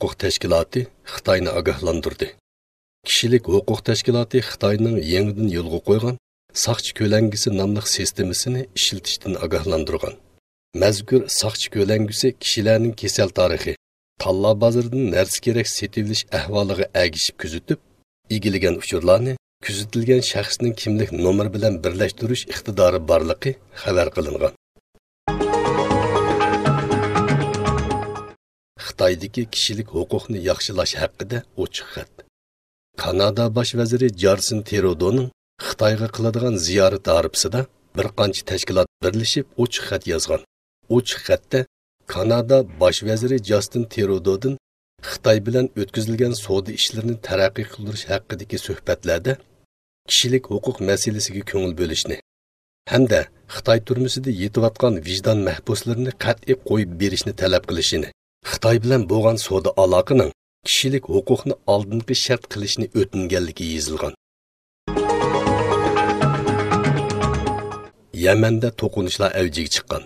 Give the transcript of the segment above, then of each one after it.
huquq tashkiloti Xitoyni ogohlantirdi. Kishilik huquq tashkiloti Xitoyning yangidan yo'lga qo'ygan saqchi ko'langisi nomli sistemasini ishlatishdan ogohlantirgan. Mazkur saqchi ko'langisi kishilarning kasal tarixi, tanlov bozoridan narsa kerak setilish ahvoliga agishib kuzatib, egilagan uchurlarni kuzatilgan shaxsning kimlik nomeri bilan birlashtirish iqtidori borligi xabar qilingan. Xitoydagi kishilik huquqni yaxshilash haqida ochiq xat. Kanada bosh vaziri Jarsin Trudeauning Xitoyga qiladigan ziyorati arifsida bir qancha tashkilot birlashib ochiq xat yozgan. Ochiq xatda Kanada bosh vaziri Justin Trudeaudan Xitoy bilan o'tkazilgan savdo ishlarini taraqqiy qildirish haqidagi suhbatlarda kishilik huquq masalasiga ko'ngil bo'lishni hamda Xitoy turmusida yetayotgan vijdon mahbuslarini qat'iy qo'yib berishni talab qilishini, Xitoy bilan bo'lgan savdo aloqaning kishilik huquqni oldingi shart qilishni o'tinganligi yozilgan. Yamanda to'qinishlar avjiga chiqqan.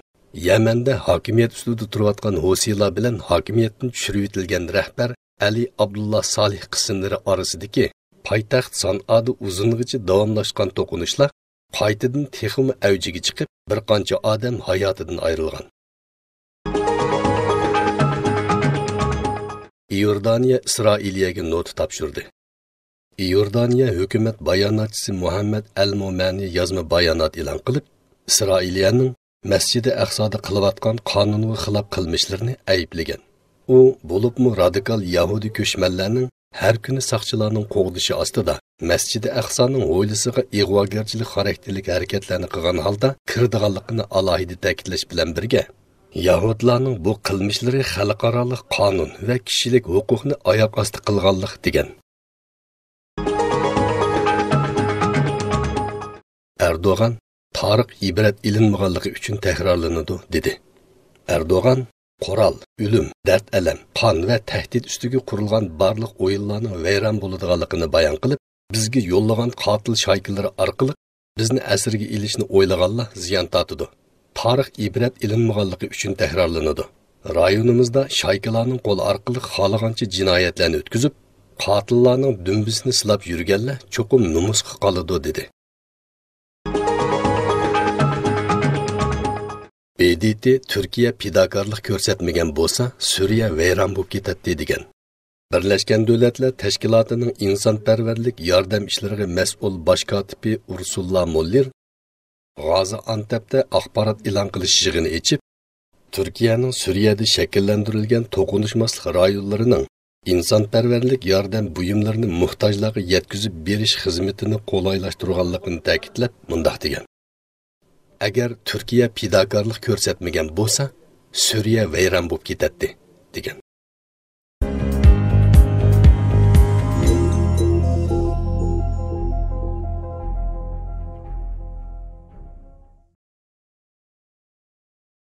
Yamanda hokimiyat ustida turayotgan Hosiylar bilan hokimiyatdan tushirib etilgan rahbar Ali Abdullah Salih qismlari orasidagi poytaxt San'ada uzungacha davomlashgan to'qinishlar qaytadan texmi avjiga chiqib, bir qancha odam hayotidan ayrilgan. Iordaniya Isroiliyaga not topshirdi. Iordaniya hukumat bayonotchisi Muhammad al-Momani yozma bayonot e'lon qilib, Isroiliyaning Masjidi Aqsoda qilayotgan qonunga xilof qilmishlarini ayblagan. U bo'libmi radikal Yahudi ko'chmanlarning har kuni saqchilarning qo'g'dishi ostida Masjidi Aqsoning hovlisiga ig'vogarchilik xarakterli harakatlarni qilgan holda kirdiganligini alohida ta'kidlash bilan birga, Yahudlarning bu qilmishlari xalqaro qonun va kishilik huquqni oyoq osti qilganlik degan. Erdo'g'an tarix ibrat ilinmaganligi uchun takrorlanadi dedi. Erdo'g'an qoral, o'lim, dard alam, qon va tahdid ustiga qurilgan barliq o'yinlarning vayron bo'ladiganligini bayon qilib, bizga yo'llagan qotil shaykillari orqali bizni asirga ilishni o'ylaganlar ziyon tortadi. Tarix ibrat ilinmaganligi uchun takrorlanadi. Rayonimizda shaykalarning qo'li orqali xohlagancha jinoyatlarni o'tkazib, qotillarning dumbisini silab yurganlar cho'qim numusga qoladi dedi. BDT Turkiya fidokorlik ko'rsatmagan bo'lsa, Suriya vayron bo'lib ketadi degan. Birlashgan Davlatlar Tashkilotining insonparvarlik yordam ishlariga mas'ul bosh kotibi Ursula Muller G'aziantepda axborot e'lon qilish yig'ini echib, Turkiyaning Suriyada shakllantirilgan to'qinishmaslik rayonlarining insonparvarlik yordam buyumlarini muhtojlarga yetkazib berish xizmatini qulaylashtirganligini ta'kidlab, mundaq degan. Agar Turkiya fidokorlik ko'rsatmagan bo'lsa, Suriya vayron bo'lib ketadi degan.